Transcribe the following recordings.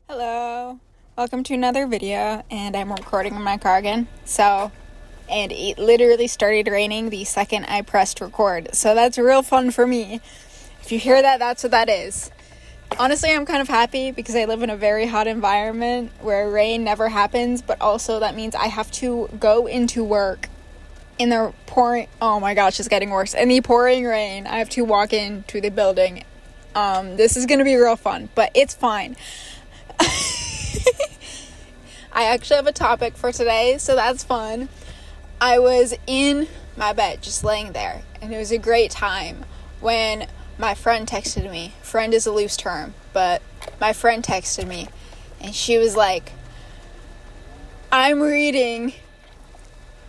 Hello, welcome to another video, and I'm recording in my car again. And it literally started raining the second I pressed record, so that's real fun for me. If you hear that, that's what that is. Honestly, I'm kind of happy because I live in a very hot environment where rain never happens, but also that means I have to go into work in the pouring, oh my gosh, it's getting worse, in the pouring rain. I have to walk into the building. This is gonna be real fun, but it's fine. I actually have a topic for today, so that's fun. I was in my bed, just laying there, and it was a great time when my friend texted me. Friend is a loose term, but my friend texted me, and she was like, I'm reading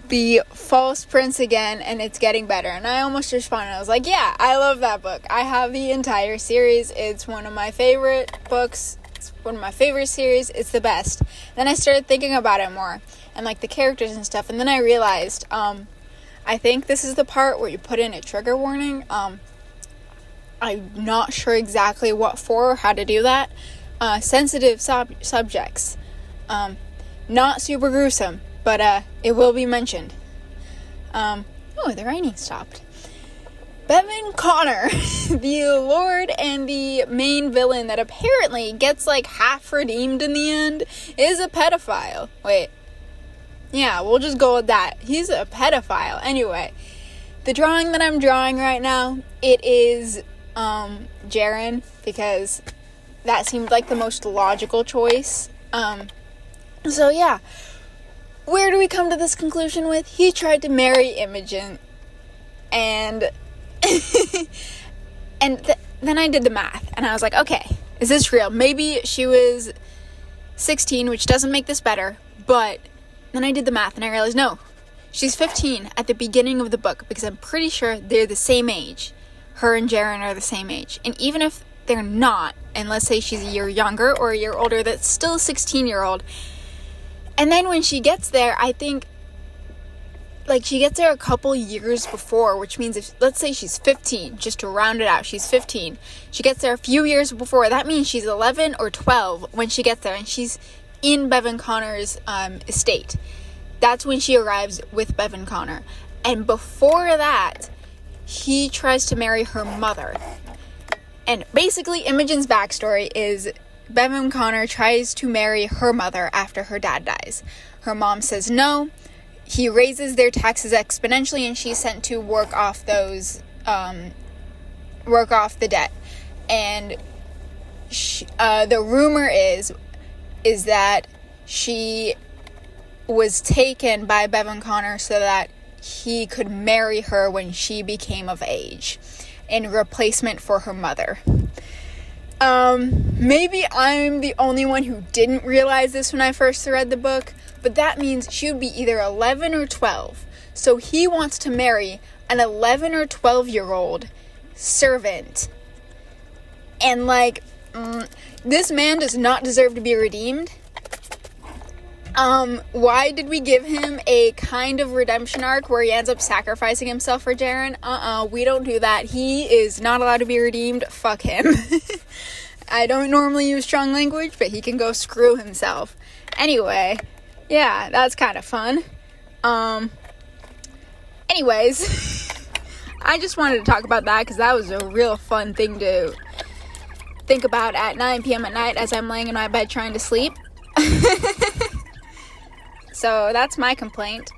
The False Prince again, and it's getting better. And I almost responded. I was like, yeah, I love that book. I have the entire series. It's one of my favorite books. One of my favorite series. It's the best. Then I started thinking about it more and like the characters and stuff, and then I realized I think this is the part where you put in a trigger warning. I'm not sure exactly what for or how to do that. Sensitive subjects, not super gruesome, but it will be mentioned. Oh, the raining stopped. Bevin Connor, the Lord and the main villain that apparently gets like half redeemed in the end, is a pedophile. Wait. Yeah, we'll just go with that. He's a pedophile. Anyway, the drawing that I'm drawing right now, it is Jaren, because that seemed like the most logical choice. So yeah. Where do we come to this conclusion with? He tried to marry Imogen, and then I did the math, and I was like, okay, is this real? Maybe she was 16, which doesn't make this better, but then I did the math, and I realized, no, she's 15 at the beginning of the book, because I'm pretty sure they're the same age. Her and Jaren are the same age, and even if they're not, and let's say she's a year younger or a year older, that's still a 16-year-old, and then when she gets there, I think, like, she gets there a couple years before, which means if, let's say she's 15, just to round it out, she's 15. She gets there a few years before. That means she's 11 or 12 when she gets there, and she's in Bevin Connor's estate. That's when she arrives with Bevin Connor. And before that, he tries to marry her mother. And basically, Imogen's backstory is Bevin Connor tries to marry her mother after her dad dies. Her mom says no. He raises their taxes exponentially, and she's sent to work off the debt. And the rumor is that she was taken by Bevin Connor so that he could marry her when she became of age, in replacement for her mother. Maybe I'm the only one who didn't realize this when I first read the book, but that means she would be either 11 or 12. So he wants to marry an 11 or 12-year-old servant. And this man does not deserve to be redeemed. Why did we give him a kind of redemption arc where he ends up sacrificing himself for Jaren? We don't do that. He is not allowed to be redeemed. Fuck him. I don't normally use strong language, but he can go screw himself. Anyway, yeah, that's kind of fun. Anyways, I just wanted to talk about that because that was a real fun thing to think about at 9 p.m. at night as I'm laying in my bed trying to sleep. So that's my complaint.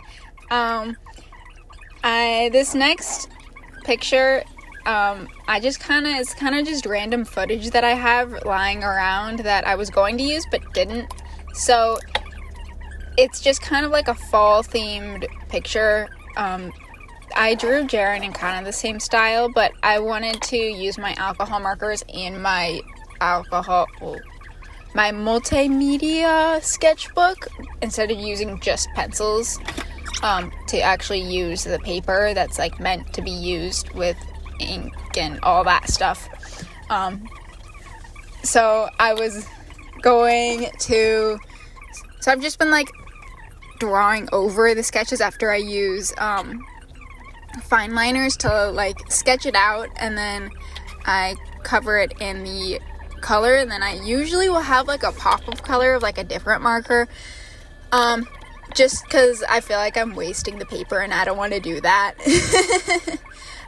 This next picture, it's kind of just random footage that I have lying around that I was going to use but didn't. So it's just kind of like a fall themed picture. I drew Jaren in kind of the same style, but I wanted to use my alcohol markers in my multimedia sketchbook instead of using just pencils, to actually use the paper that's like meant to be used with ink and all that stuff. So I've just been like drawing over the sketches after I use fine liners to like sketch it out, and then I cover it in the color, and then I usually will have like a pop of color of like a different marker, just because I feel like I'm wasting the paper and I don't want to do that.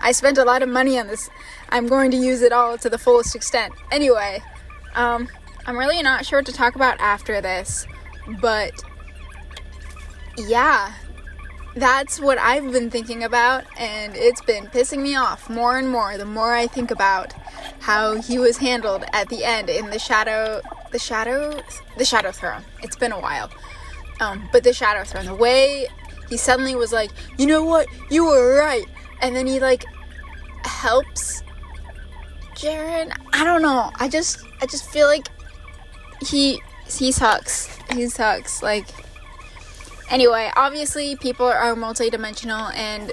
I spent a lot of money on this. I'm going to use it all to the fullest extent. Anyway, I'm really not sure what to talk about after this, but yeah, that's what I've been thinking about, and it's been pissing me off more and more the more I think about how he was handled at the end in the Shadow Throne. It's been a while. But the Shadow Throne, the way he suddenly was like, you know what, you were right, and then he like helps Jaren. I don't know. I just feel like he sucks. He sucks. Like, anyway, obviously people are multidimensional, and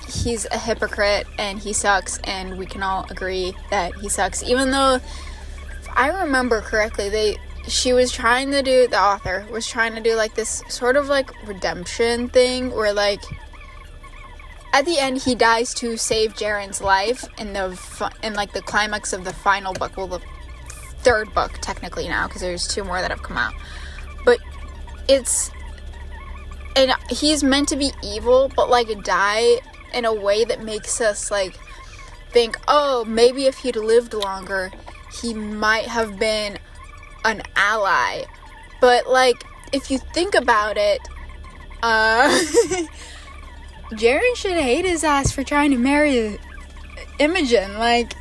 he's a hypocrite, and he sucks, and we can all agree that he sucks. Even though, if I remember correctly, the author was trying to do like this sort of like redemption thing where like at the end he dies to save Jaren's life in like the climax of the final book, well, the third book technically now, because there's 2 more that have come out, but and he's meant to be evil, but like die in a way that makes us like think, oh, maybe if he'd lived longer he might have been an ally. But like, if you think about it, Jaren should hate his ass for trying to marry Imogen. Like,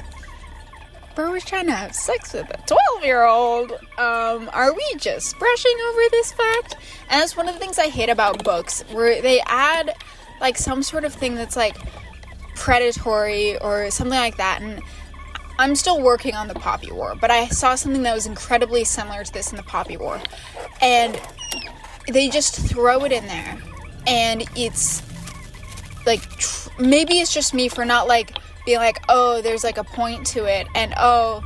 bro was trying to have sex with a 12-year-old. Are we just brushing over this fact? And that's one of the things I hate about books, where they add like some sort of thing that's like predatory or something like that. And I'm still working on the Poppy War, but I saw something that was incredibly similar to this in the Poppy War, and they just throw it in there, and it's like, maybe it's just me for not like being like, oh, there's like a point to it, and oh,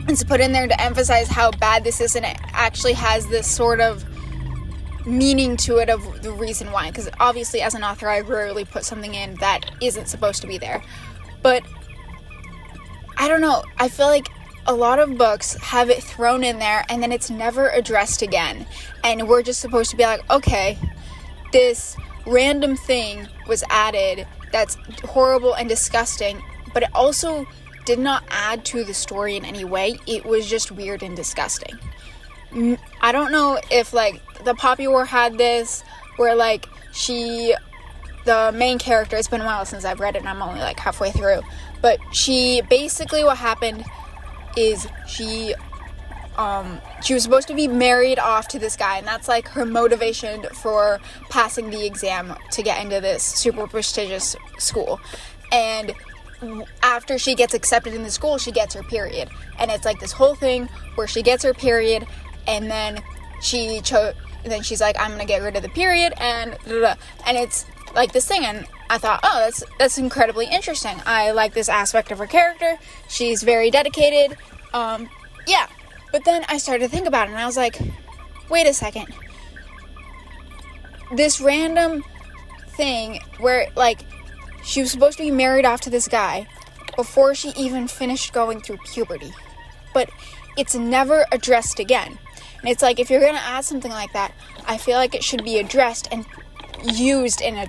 it's put in there to emphasize how bad this is, and it actually has this sort of meaning to it of the reason why, because obviously as an author I rarely put something in that isn't supposed to be there, but I don't know, I feel like a lot of books have it thrown in there and then it's never addressed again, and we're just supposed to be like, okay, this random thing was added that's horrible and disgusting, but it also did not add to the story in any way. It was just weird and disgusting. I don't know if like the Poppy War had this, where like the main character, it's been a while since I've read it and I'm only like halfway through, but she basically, what happened is she was supposed to be married off to this guy, and that's like her motivation for passing the exam to get into this super prestigious school. And after she gets accepted in the school, she gets her period, and it's like this whole thing where she gets her period, and then she's like, I'm gonna get rid of the period, and it's like this thing. And I thought, oh, that's incredibly interesting. I like this aspect of her character. She's very dedicated. Yeah. But then I started to think about it, and I was like, wait a second. This random thing where, like, she was supposed to be married off to this guy before she even finished going through puberty. But it's never addressed again. And it's like, if you're going to add something like that, I feel like it should be addressed and used in a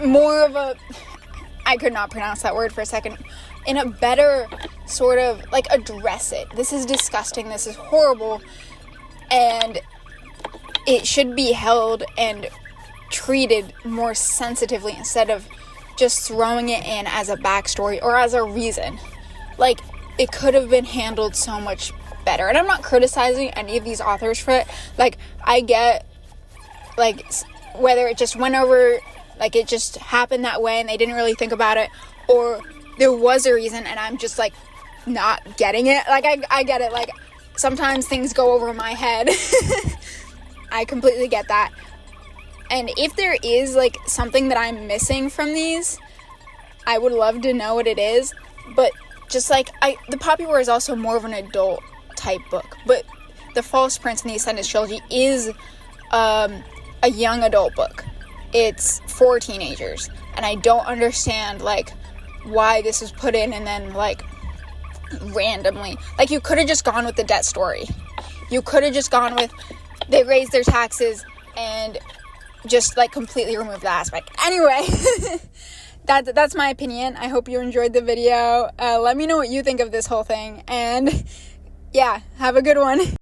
more of a, I could not pronounce that word for a second, in a better sort of, like, address it. This is disgusting, this is horrible, and it should be held and treated more sensitively instead of just throwing it in as a backstory or as a reason. Like, it could have been handled so much better. And I'm not criticizing any of these authors for it. Like, I get, like, whether it just went over, like, it just happened that way and they didn't really think about it, or there was a reason and I'm just, like, not getting it. Like, I get it. Like, sometimes things go over my head. I completely get that. And if there is, like, something that I'm missing from these, I would love to know what it is. But just, like, the Poppy War is also more of an adult type book. But The False Prince and the Ascendant Trilogy is a young adult book. It's for teenagers. And I don't understand, like, why this was put in and then, like, randomly. Like, you could have just gone with the debt story. You could have just gone with they raised their taxes and just, like, completely removed the aspect. Anyway, that's my opinion. I hope you enjoyed the video. Let me know what you think of this whole thing. And, yeah, have a good one.